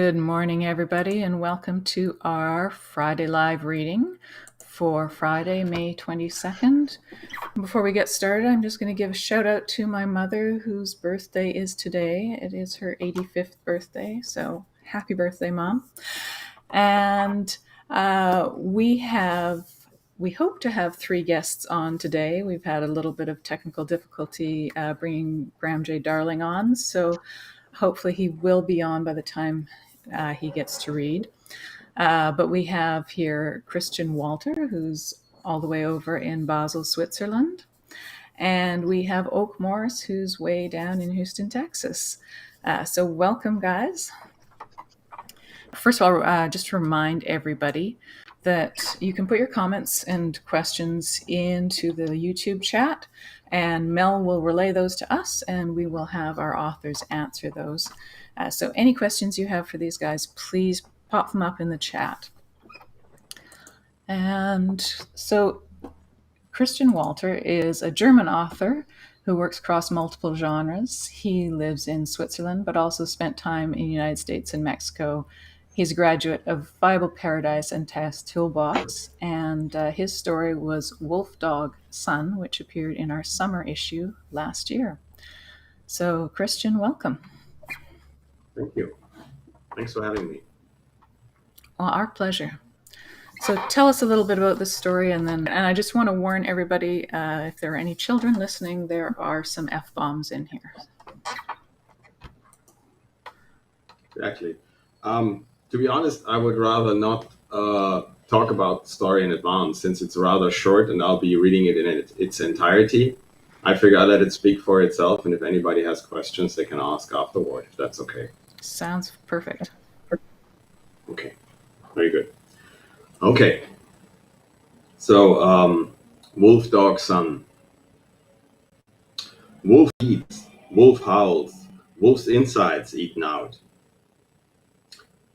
Good morning, everybody, and welcome to our Friday live reading for Friday, May 22nd. Before we get started, I'm just going to give a shout out to my mother, whose birthday is today. It is her 85th birthday, so happy birthday, Mom. And we hope to have 3 guests on today. We've had a little bit of technical difficulty bringing Graham J. Darling on, so hopefully he will be on by the time he gets to read. But we have here Christian Walter, who's all the way over in Basel, Switzerland. And we have Oak Morse, who's way down in Houston, Texas. So welcome, guys. First of all, just to remind everybody that you can put your comments and questions into the YouTube chat, and Mel will relay those to us, and we will have our authors answer those. So any questions you have for these guys, please pop them up in the chat. And so Christian Walter is a German author who works across multiple genres. He lives in Switzerland, but also spent time in the United States and Mexico. He's a graduate of Bible Paradise and Taos Toolbox, and his story was Wolfdog Son, which appeared in our summer issue last year. So, Christian, welcome. Thank you. Thanks for having me. Well, our pleasure. So tell us a little bit about this story, and I just want to warn everybody, if there are any children listening, there are some F-bombs in here. Exactly. To be honest, I would rather not talk about the story in advance, since it's rather short and I'll be reading it in its entirety. I figure I'll let it speak for itself, and if anybody has questions, they can ask afterward, if that's okay. Sounds perfect. Okay, very good. Okay, so Wolfdog Son. Wolf eats, wolf howls, wolf's insides eaten out.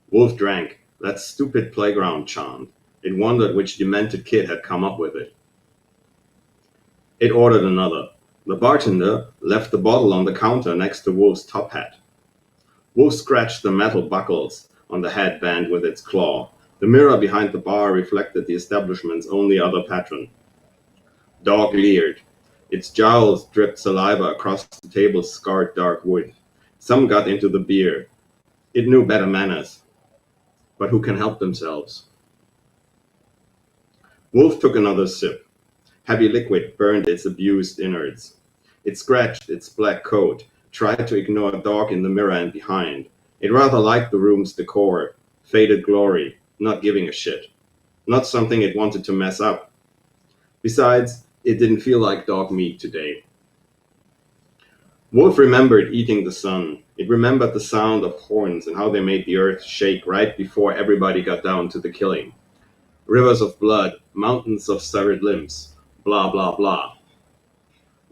Wolf drank, that stupid playground chant. It wondered which demented kid had come up with it. It ordered another. The bartender left the bottle on the counter next to Wolf's top hat. Wolf scratched the metal buckles on the headband with its claw. The mirror behind the bar reflected the establishment's only other patron. Dog leered. Its jowls dripped saliva across the table's scarred dark wood. Some got into the beer. It knew better manners. But who can help themselves? Wolf took another sip. Heavy liquid burned its abused innards. It scratched its black coat, tried to ignore a dog in the mirror and behind. It rather liked the room's decor, faded glory, not giving a shit. Not something it wanted to mess up. Besides, it didn't feel like dog meat today. Wolf remembered eating the sun. It remembered the sound of horns and how they made the earth shake right before everybody got down to the killing. Rivers of blood, mountains of severed limbs, blah, blah, blah.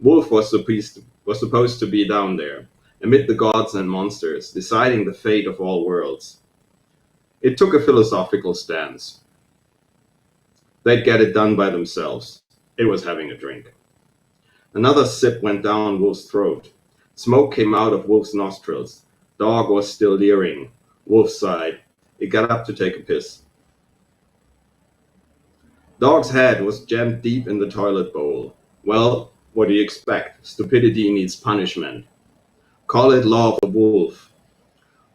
Wolf was supposed to be down there, amid the gods and monsters, deciding the fate of all worlds. It took a philosophical stance. They'd get it done by themselves. It was having a drink. Another sip went down Wolf's throat. Smoke came out of Wolf's nostrils. Dog was still leering. Wolf sighed. It got up to take a piss. Dog's head was jammed deep in the toilet bowl. Well, what do you expect? Stupidity needs punishment. Call it law of the wolf.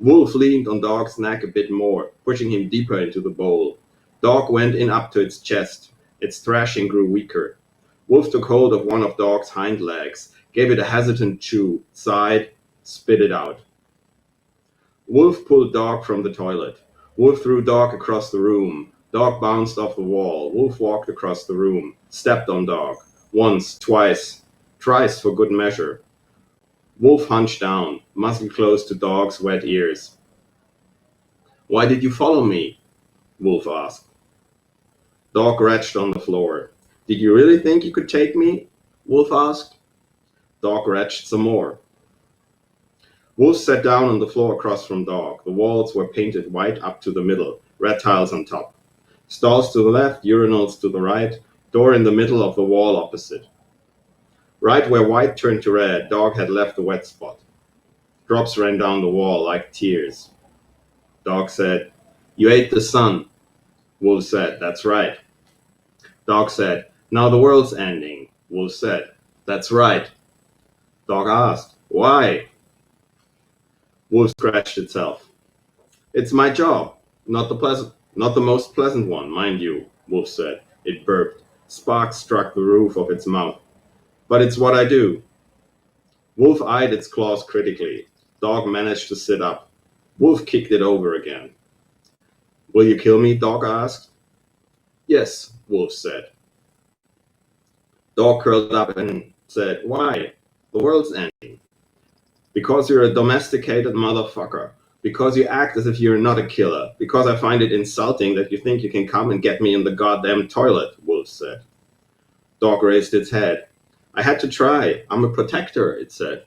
Wolf leaned on Dog's neck a bit more, pushing him deeper into the bowl. Dog went in up to its chest. Its thrashing grew weaker. Wolf took hold of one of Dog's hind legs, gave it a hesitant chew, sighed, spit it out. Wolf pulled Dog from the toilet. Wolf threw Dog across the room. Dog bounced off the wall. Wolf walked across the room, stepped on Dog. Once, twice, thrice for good measure. Wolf hunched down, muzzle close to Dog's wet ears. Why did you follow me? Wolf asked. Dog retched on the floor. Did you really think you could take me? Wolf asked. Dog retched some more. Wolf sat down on the floor across from Dog. The walls were painted white up to the middle, red tiles on top. Stalls to the left, urinals to the right, door in the middle of the wall opposite. Right where white turned to red, Dog had left a wet spot. Drops ran down the wall like tears. Dog said, "You ate the sun." Wolf said, "That's right." Dog said, "Now the world's ending." Wolf said, "That's right." Dog asked, "Why?" Wolf scratched itself. "It's my job. Not the most pleasant one, mind you," Wolf said. It burped. Sparks struck the roof of its mouth. "But it's what I do." Wolf eyed its claws critically. Dog managed to sit up. Wolf kicked it over again. "Will you kill me?" Dog asked. "Yes," Wolf said. Dog curled up and said, "Why?" "The world's ending." "Because you're a domesticated motherfucker. Because you act as if you're not a killer. Because I find it insulting that you think you can come and get me in the goddamn toilet," Wolf said. Dog raised its head. "I had to try. I'm a protector," it said.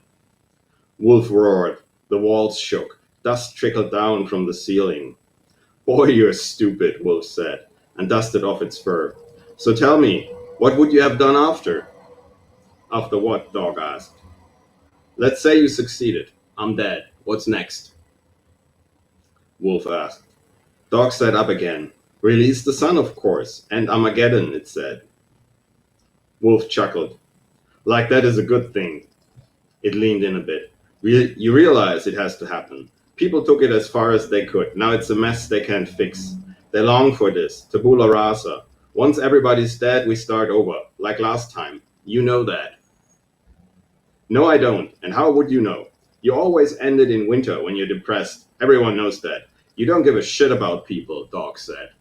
Wolf roared. The walls shook. Dust trickled down from the ceiling. "Boy, you're stupid," Wolf said, and dusted off its fur. "So tell me, what would you have done after?" "After what?" Dog asked. "Let's say you succeeded. I'm dead. What's next?" Wolf asked. Dog sat up again. "Release the sun, of course, and Armageddon," it said. Wolf chuckled. "Like that is a good thing." It leaned in a bit. "You realize it has to happen. People took it as far as they could. Now it's a mess they can't fix. They long for this. Tabula rasa. Once everybody's dead, we start over. Like last time. You know that." "No, I don't. And how would you know? You always end it in winter when you're depressed. Everyone knows that. You don't give a shit about people," Dog said.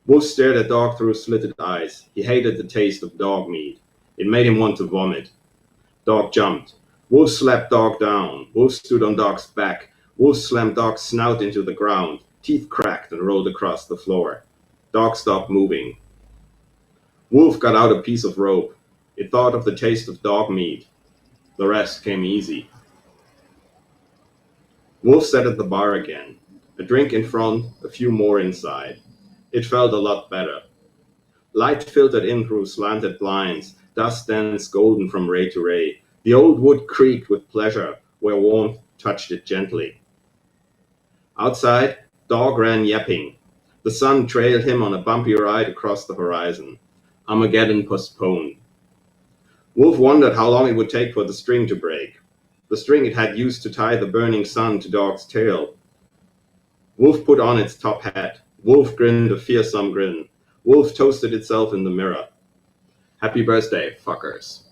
Wolf stared at Dog through slitted eyes. He hated the taste of dog meat. It made him want to vomit. Dog jumped. Wolf slapped Dog down. Wolf stood on Dog's back. Wolf slammed Dog's snout into the ground. Teeth cracked and rolled across the floor. Dog stopped moving. Wolf got out a piece of rope. It thought of the taste of dog meat. The rest came easy. Wolf sat at the bar again. A drink in front, a few more inside. It felt a lot better. Light filtered in through slanted blinds, dust danced golden from ray to ray. The old wood creaked with pleasure where warmth touched it gently. Outside, Dog ran yapping. The sun trailed him on a bumpy ride across the horizon. Armageddon postponed. Wolf wondered how long it would take for the string to break. The string it had used to tie the burning sun to Dog's tail. Wolf put on its top hat. Wolf grinned a fearsome grin. Wolf toasted itself in the mirror. "Happy birthday, fuckers."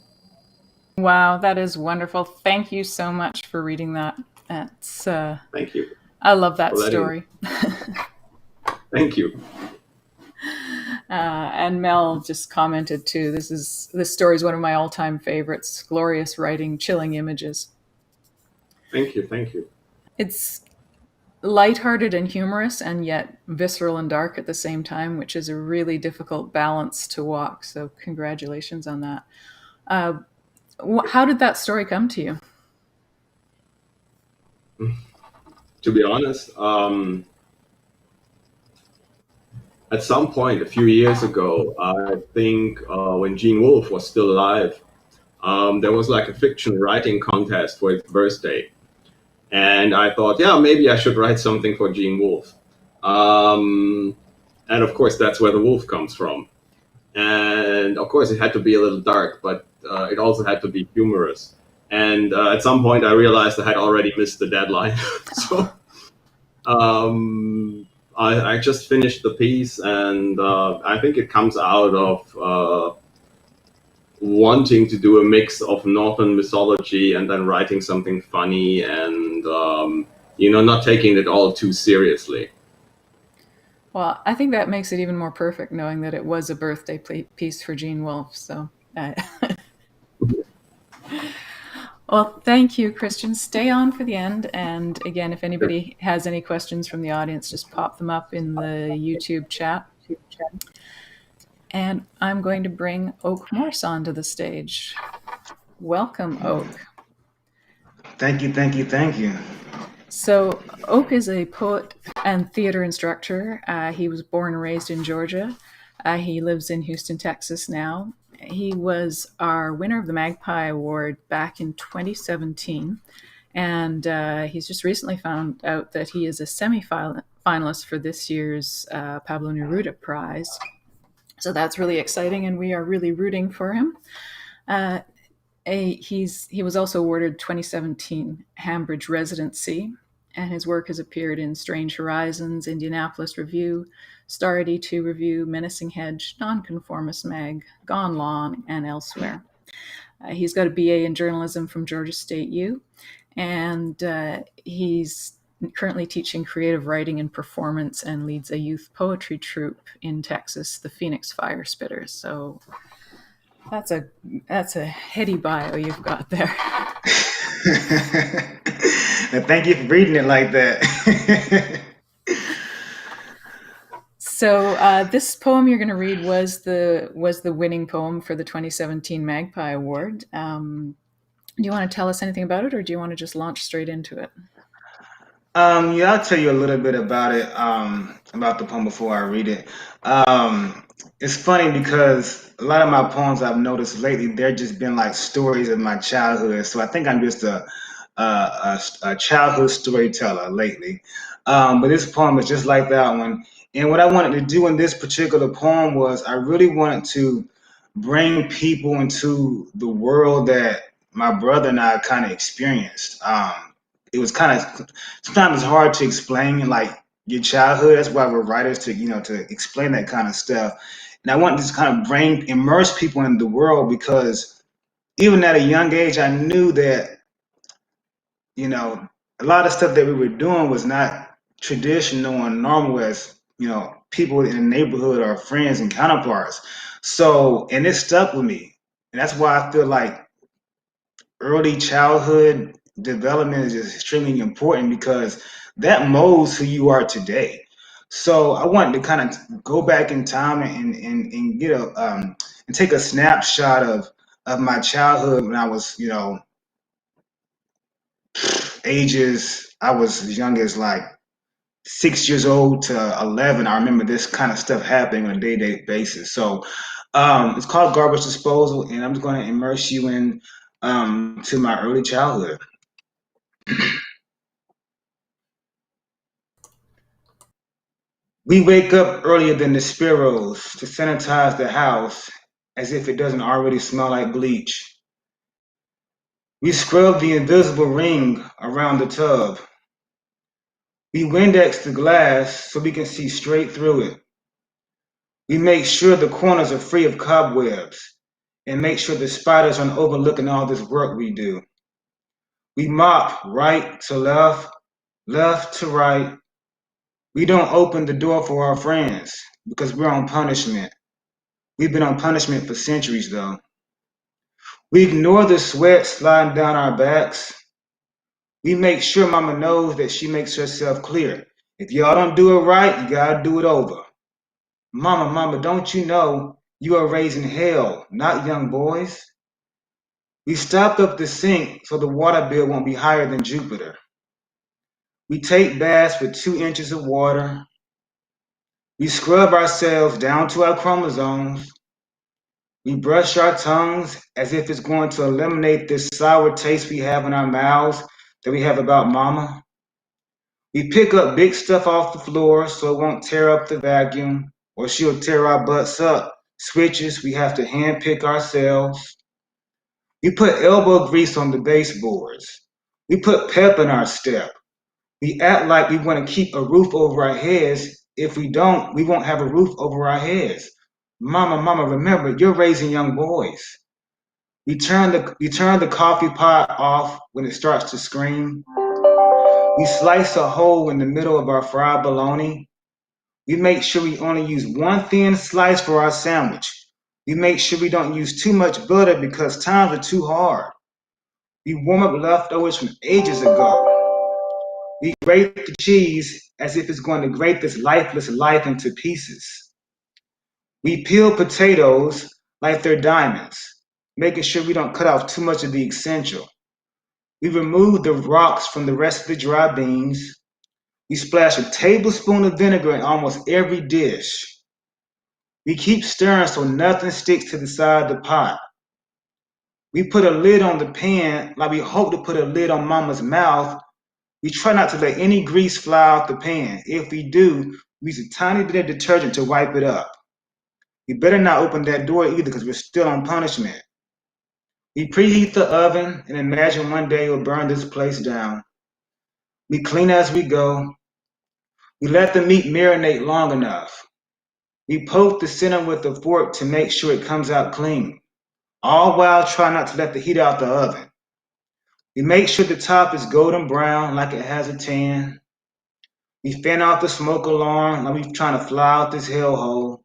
Wow, that is wonderful. Thank you so much for reading that. That's Thank you. I love that story. Thank you. And Mel just commented too. This story is one of my all-time favorites. Glorious writing, chilling images. Thank you. Thank you. It's lighthearted and humorous, and yet visceral and dark at the same time, which is a really difficult balance to walk. So, congratulations on that. How did that story come to you? To be honest, at some point a few years ago, I think when Gene Wolfe was still alive, there was like a fiction writing contest for his birthday. And I thought, yeah, maybe I should write something for Gene Wolfe. And of course, that's where the wolf comes from. And of course, it had to be a little dark, but it also had to be humorous. And at some point, I realized I had already missed the deadline. So I just finished the piece, and I think it comes out of wanting to do a mix of Northern mythology and then writing something funny and, not taking it all too seriously. Well, I think that makes it even more perfect knowing that it was a birthday piece for Gene Wolfe. So, well, thank you, Christian. Stay on for the end. And again, if anybody has any questions from the audience, just pop them up in the YouTube chat. And I'm going to bring Oak Morse onto the stage. Welcome, Oak. Thank you, thank you, thank you. So Oak is a poet and theater instructor. He was born and raised in Georgia. He lives in Houston, Texas now. He was our winner of the Magpie Award back in 2017. And he's just recently found out that he is a semi-finalist for this year's Pablo Neruda Prize. So that's really exciting, and we are really rooting for him. He was also awarded 2017 Hambridge residency, and his work has appeared in Strange Horizons, Indianapolis Review, Star 82 Review, Menacing Hedge, Nonconformist Mag, Gone Long, and elsewhere. He's got a BA in journalism from Georgia State U, and he's currently teaching creative writing and performance and leads a youth poetry troupe in Texas, the Phoenix Fire Spitters. So that's a heady bio you've got there. And thank you for reading it like that. So this poem you're going to read was the winning poem for the 2017 Magpie Award. Do you want to tell us anything about it, or do you want to just launch straight into it? Yeah, I'll tell you a little bit about it, about the poem before I read it. It's funny because a lot of my poems I've noticed lately, they're just been like stories of my childhood. So I think I'm just a childhood storyteller lately. But this poem is just like that one. And what I wanted to do in this particular poem was I really wanted to bring people into the world that my brother and I kind of experienced. It was kind of sometimes it's hard to explain like your childhood. That's why we're writers to explain that kind of stuff. And I wanted to just kind of immerse people in the world because even at a young age, I knew that a lot of stuff that we were doing was not traditional and normal as people in the neighborhood or friends and counterparts. So, and it stuck with me, and that's why I feel like early childhood development is just extremely important because that molds who you are today. So I wanted to kind of go back in time and get and take a snapshot of my childhood when I was ages. I was as young as like 6 years old to 11. I remember this kind of stuff happening on a day-to-day basis. So it's called Garbage Disposal, and I'm just going to immerse you in to my early childhood. We wake up earlier than the sparrows to sanitize the house as if it doesn't already smell like bleach. We scrub the invisible ring around the tub. We Windex the glass so we can see straight through it. We make sure the corners are free of cobwebs and make sure the spiders aren't overlooking all this work we do. We mop right to left, left to right. We don't open the door for our friends because we're on punishment. We've been on punishment for centuries, though. We ignore the sweat sliding down our backs. We make sure Mama knows that she makes herself clear. If y'all don't do it right, you gotta do it over. Mama, don't you know you are raising hell, not young boys? We stopped up the sink so the water bill won't be higher than Jupiter. We take baths with 2 inches of water. We scrub ourselves down to our chromosomes. We brush our tongues as if it's going to eliminate this sour taste we have in our mouths that we have about mama. We pick up big stuff off the floor so it won't tear up the vacuum or she'll tear our butts up. Switches we have to hand pick ourselves. We put elbow grease on the baseboards. We put pep in our step. We act like we want to keep a roof over our heads. If we don't, we won't have a roof over our heads. Mama, remember, you're raising young boys. We turn the coffee pot off when it starts to scream. We slice a hole in the middle of our fried bologna. We make sure we only use one thin slice for our sandwich. We make sure we don't use too much butter because times are too hard. We warm up leftovers from ages ago. We grate the cheese as if it's going to grate this lifeless life into pieces. We peel potatoes like they're diamonds, making sure we don't cut off too much of the essential. We remove the rocks from the rest of the dry beans. We splash a tablespoon of vinegar in almost every dish. We keep stirring so nothing sticks to the side of the pot. We put a lid on the pan like we hope to put a lid on mama's mouth. We try not to let any grease fly out the pan. If we do, we use a tiny bit of detergent to wipe it up. We better not open that door either because we're still on punishment. We preheat the oven and imagine one day we'll burn this place down. We clean as we go. We let the meat marinate long enough. We poke the center with a fork to make sure it comes out clean, all while trying not to let the heat out the oven. We make sure the top is golden brown like it has a tan. We fan out the smoke alarm like we're trying to fly out this hellhole.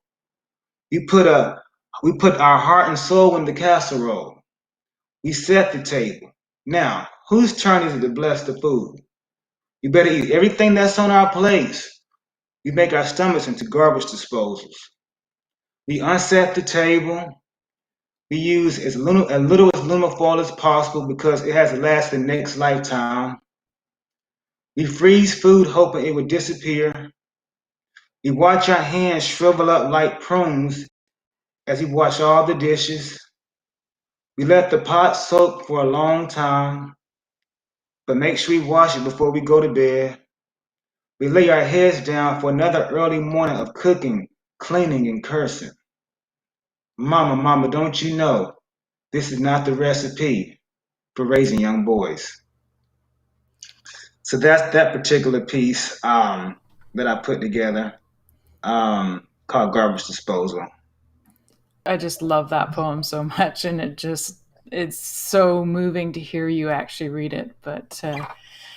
We put our heart and soul in the casserole. We set the table. Now, whose turn is it to bless the food? We better eat everything that's on our plates. We make our stomachs into garbage disposals. We unset the table. We use as little aluminum as possible because it has to last the next lifetime. We freeze food hoping it would disappear. We watch our hands shrivel up like prunes as we wash all the dishes. We let the pot soak for a long time, but make sure we wash it before we go to bed. We lay our heads down for another early morning of cooking, cleaning, and cursing. Mama, don't you know this is not the recipe for raising young boys? So that's that particular piece that I put together called Garbage Disposal. I just love that poem so much, and it's so moving to hear you actually read it. But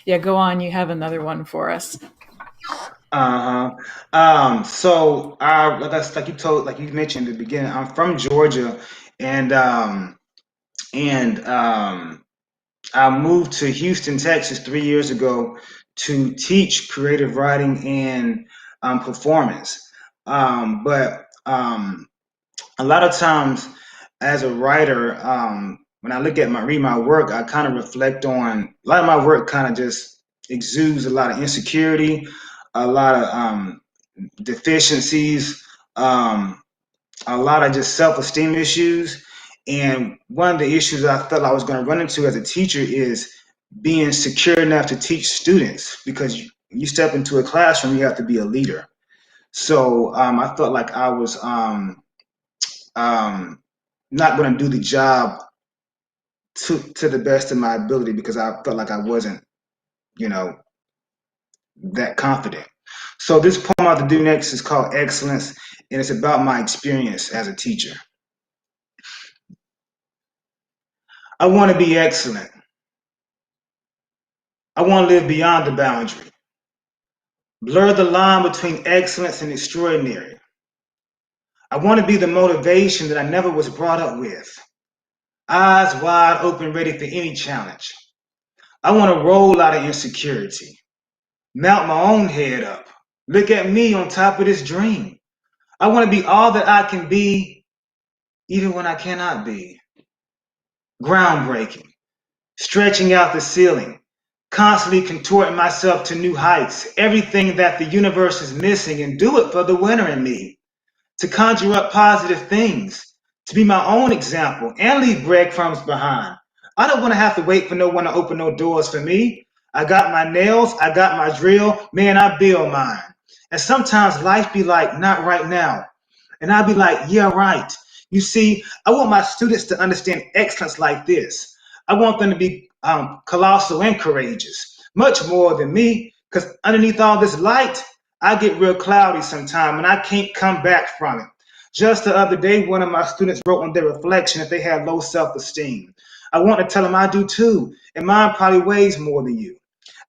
yeah, go on. You have another one for us. So like you mentioned at the beginning, I'm from Georgia, and I moved to Houston, Texas 3 years ago to teach creative writing and performance. But a lot of times as a writer, when I read my work, I kind of reflect on a lot of my work kind of just exudes a lot of insecurity, a lot of deficiencies, a lot of just self-esteem issues. And one of the issues I felt I was going to run into as a teacher is being secure enough to teach students, because you step into a classroom, you have to be a leader. So I felt like I was not going to do the job to the best of my ability because I felt like I wasn't, that confident. So this poem I have to do next is called Excellence, and it's about my experience as a teacher. I want to be excellent. I want to live beyond the boundary. Blur the line between excellence and extraordinary. I want to be the motivation that I never was brought up with. Eyes wide open, ready for any challenge. I want to roll out of insecurity. Mount my own head up. Look at me on top of this dream. I want to be all that I can be, even when I cannot be. Groundbreaking. Stretching out the ceiling. Constantly contorting myself to new heights. Everything that the universe is missing, and do it for the winner in me. To conjure up positive things. To be my own example and leave breadcrumbs behind. I don't want to have to wait for no one to open no doors for me. I got my nails, I got my drill, man, I build mine. And sometimes life be like, not right now. And I'll be like, yeah, right. You see, I want my students to understand excellence like this. I want them to be colossal and courageous, much more than me, because underneath all this light, I get real cloudy sometime and I can't come back from it. Just the other day, one of my students wrote on their reflection that they had low self-esteem. I want to tell them I do too, and mine probably weighs more than you.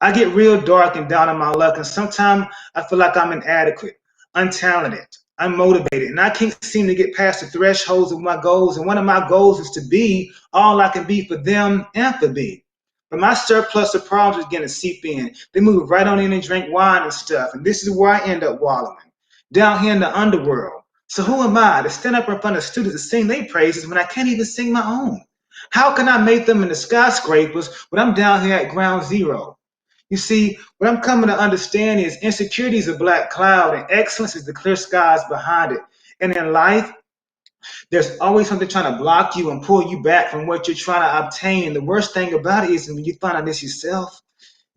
I get real dark and down on my luck, and sometimes I feel like I'm inadequate, untalented, unmotivated, and I can't seem to get past the thresholds of my goals. And one of my goals is to be all I can be for them and for me. But my surplus of problems is getting to seep in. They move right on in and drink wine and stuff, and this is where I end up wallowing, down here in the underworld. So who am I to stand up in front of students to sing their praises when I can't even sing my own? How can I make them in the skyscrapers when I'm down here at ground zero? You see, what I'm coming to understand is insecurity is a black cloud and excellence is the clear skies behind it. And in life, There's always something trying to block you and pull you back from what you're trying to obtain. And the worst thing about it is when you find out this yourself,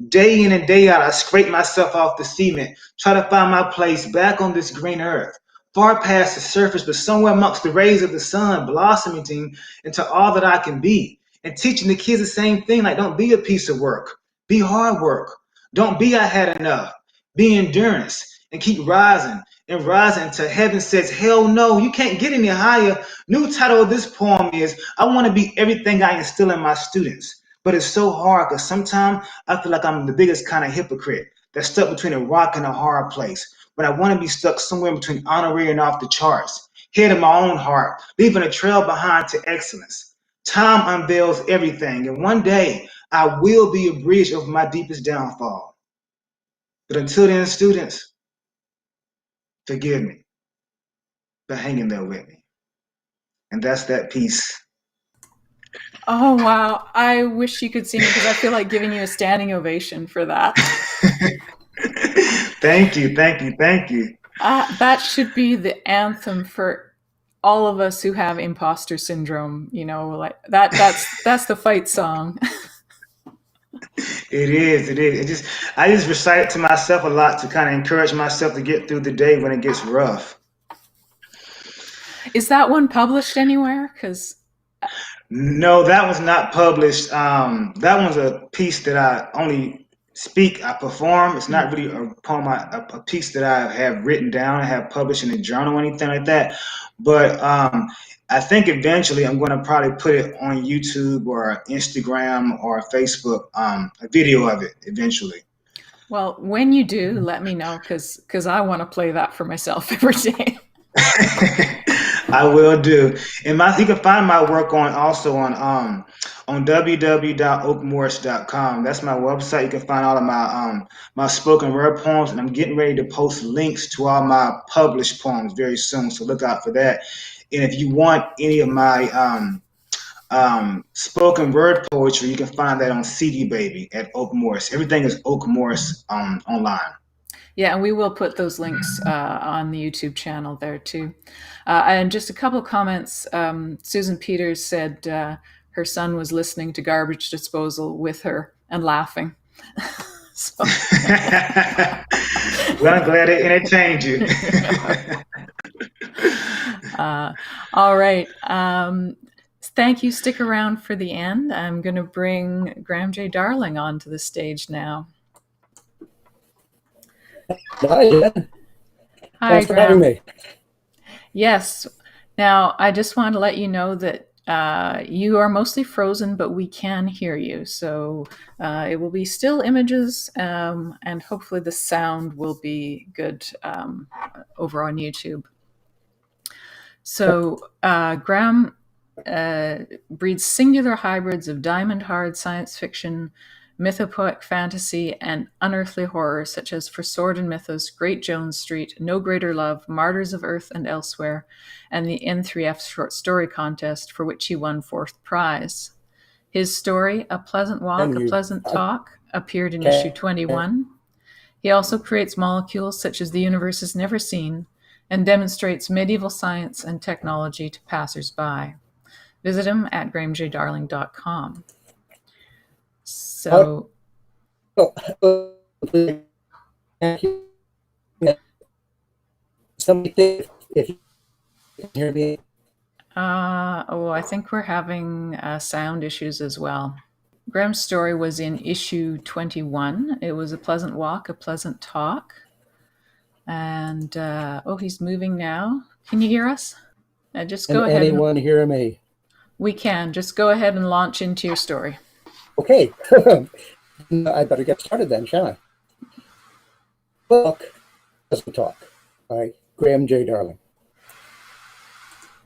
day in and day out, I scrape myself off the cement, try to find my place back on this green earth, far past the surface, but somewhere amongst the rays of the sun, blossoming into all that I can be. And teaching the kids the same thing, like don't be a piece of work, be hard work. Don't be I had enough, be endurance, and keep rising and rising until heaven says, hell no, you can't get any higher. New title of this poem is, I want to be everything I instill in my students. But it's so hard because sometimes I feel like I'm the biggest kind of hypocrite that's stuck between a rock and a hard place. But I want to be stuck somewhere between honorary and off the charts, head in my own heart, leaving a trail behind to excellence. Time unveils everything, and one day I will be a bridge over my deepest downfall. But until then, students, forgive me for hanging there with me. And that's that piece. Oh, wow. I wish you could see me because I feel like giving you a standing ovation for that. Thank you, thank you, thank you. That should be the anthem for all of us who have imposter syndrome. You know, like that's the fight song. It is. I just recite it to myself a lot to kind of encourage myself to get through the day when it gets rough. Is that one published anywhere? Because No, that was not published. That one's a piece that I only speak, I perform. It's not really a poem, a piece that I have written down, I have published in a journal or anything like that. But I think eventually I'm going to probably put it on YouTube or Instagram or Facebook, a video of it eventually. Well, when you do, let me know because I want to play that for myself every day. I will do. And you can find my work on www.oakmorse.com. That's my website. You can find all of my spoken word poems, and I'm getting ready to post links to all my published poems very soon. So look out for that. And if you want any of my spoken word poetry, you can find that on CD Baby at Oak Morse. Everything is Oak Morse online. Yeah, and we will put those links on the YouTube channel there too. And just a couple of comments. Susan Peters said her son was listening to Garbage Disposal with her and laughing. Well, I'm glad it entertained you. All right. Thank you. Stick around for the end. I'm going to bring Graham J. Darling onto the stage now. Hi, Jen. Hi, Thanks for Graham. having me. Yes. Now, I just want to let you know that you are mostly frozen, but we can hear you. So it will be still images, and hopefully the sound will be good over on YouTube. So Graham breeds singular hybrids of diamond-hard science fiction, mythopoeic fantasy, and unearthly horror, such as For Sword and Mythos, Great Jones Street, No Greater Love, Martyrs of Earth and Elsewhere, and the N3F Short Story Contest, for which he won 4th prize. His story, A Pleasant Walk, A Pleasant Talk, appeared in issue 21. He also creates molecules such as the universe has never seen and demonstrates medieval science and technology to passers-by. Visit him at grahamjdarling.com. So, somebody, if you can hear me. I think we're having sound issues as well. Graham's story was in issue 21. It was A Pleasant Walk, A Pleasant Talk. And, he's moving now. Can you hear us? Just go ahead. Anyone hear me? We can. Just go ahead and launch into your story. Okay. I better get started then, shall I? Book, Pleasant Talk by Graham J. Darling.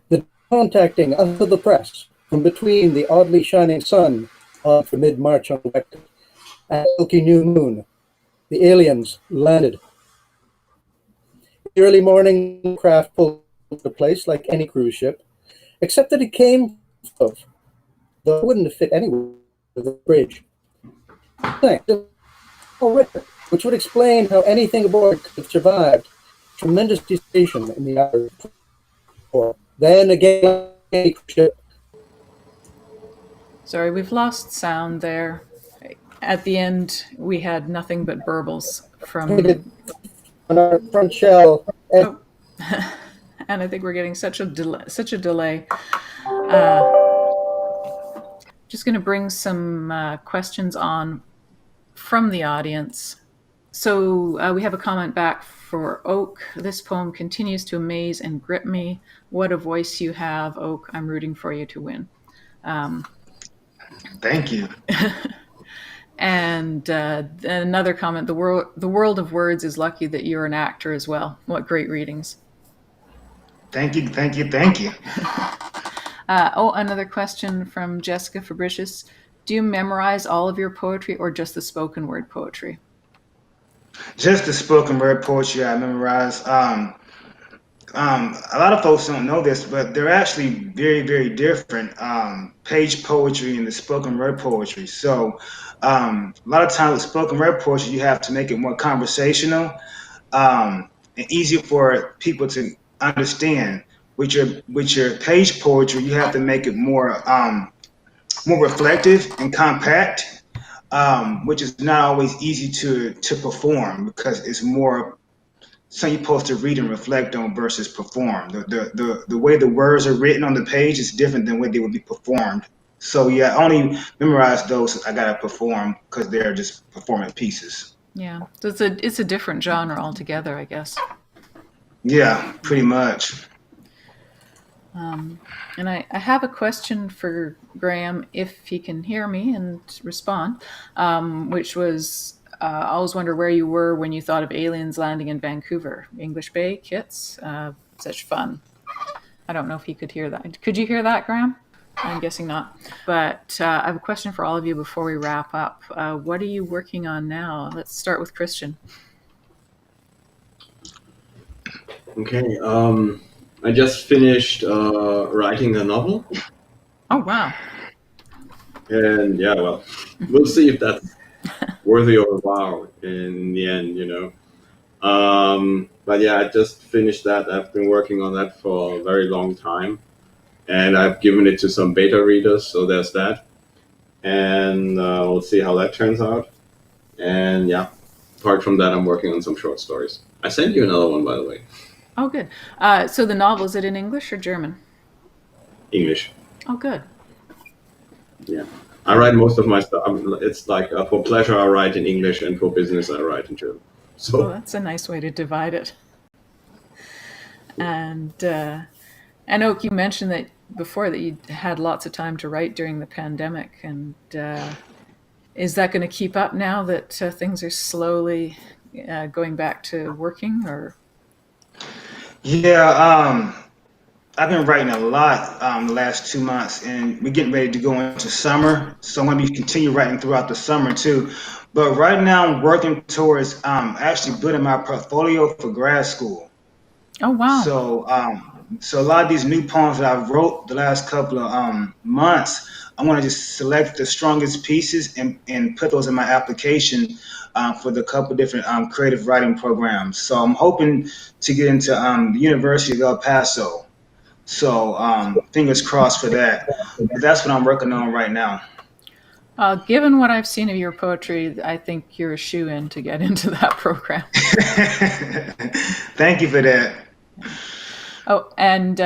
The contacting of the press from between the oddly shining sun of the mid-March on wet and silky new moon, the aliens landed. The early morning craft pulled into place like any cruise ship, except that it came of, though it wouldn't have fit anywhere with the bridge. Which would explain how anything aboard could have survived tremendous devastation in the hour before. Then again, Sorry, we've lost sound there. At the end, we had nothing but burbles from. on our front shell. And Oh, and I think we're getting such a delay. Just going to bring some questions on from the audience. So we have a comment back for Oak. This poem continues to amaze and grip me. What a voice you have, Oak. I'm rooting for you to win. Thank you. And another comment: the world of words is lucky that you're an actor as well. What great readings! Thank you. Another question from Jessica Fabricius. Do you memorize all of your poetry or just the spoken word poetry? Just the spoken word poetry I memorize. A lot of folks don't know this, but they're actually very, very different. Page poetry and the spoken word poetry. So, a lot of times with spoken word poetry, you have to make it more conversational and easier for people to understand. With your page poetry, you have to make it more reflective and compact, which is not always easy to perform because it's more something you're supposed to read and reflect on versus perform. The way the words are written on the page is different than way they would be performed. So yeah, I only memorize those I gotta perform because they're just performance pieces. Yeah, so it's a different genre altogether, I guess. Yeah, pretty much. And I have a question for Graham, if he can hear me and respond, which was, I always wonder where you were when you thought of aliens landing in Vancouver. English Bay, kits, such fun. I don't know if he could hear that. Could you hear that, Graham? I'm guessing not. But I have a question for all of you before we wrap up. What are you working on now? Let's start with Christian. Okay. I just finished writing a novel. Oh, wow. And yeah, well, we'll see if that's worthy of a wow in the end, you know. But yeah, I just finished that. I've been working on that for a very long time. And I've given it to some beta readers, so there's that. And we'll see how that turns out. And yeah, apart from that, I'm working on some short stories. I sent you another one, by the way. Oh, good. So the novel, is it in English or German? English. Oh, good. Yeah. I write most of my stuff. It's like for pleasure, I write in English, and for business, I write in German. So Oh, that's a nice way to divide it. And Oak, you mentioned that before that you had lots of time to write during the pandemic, and is that going to keep up now that things are slowly going back to working? Or Yeah, I've been writing a lot the last 2 months, and we're getting ready to go into summer. So I'm going to be continue writing throughout the summer too. But right now, I'm working towards actually building my portfolio for grad school. oh, wow. So a lot of these new poems that I've wrote the last couple of months, I want to just select the strongest pieces and put those in my application for the couple different creative writing programs. So I'm hoping to get into the University of El Paso. So fingers crossed for that. But that's what I'm working on right now. Given what I've seen of your poetry, I think you're a shoo-in to get into that program. Thank you for that. Oh, and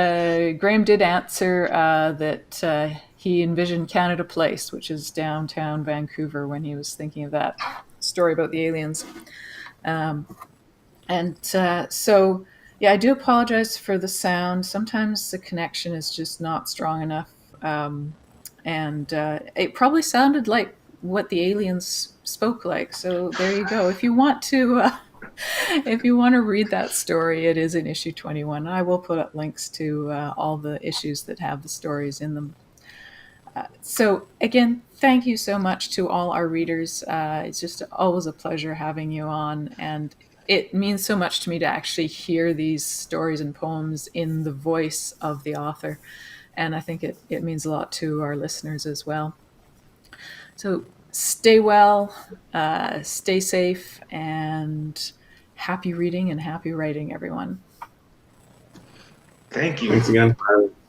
Graham did answer that he envisioned Canada Place, which is downtown Vancouver, when he was thinking of that story about the aliens. So, yeah, I do apologize for the sound. Sometimes the connection is just not strong enough. And it probably sounded like what the aliens spoke like. So there you go. If you want to... if you want to read that story, it is in issue 21. I will put up links to all the issues that have the stories in them. So again, thank you so much to all our readers. It's just always a pleasure having you on, and it means so much to me to actually hear these stories and poems in the voice of the author. And I think it means a lot to our listeners as well. So stay well, stay safe, and happy reading and happy writing, everyone. Thank you. Thanks again for having me.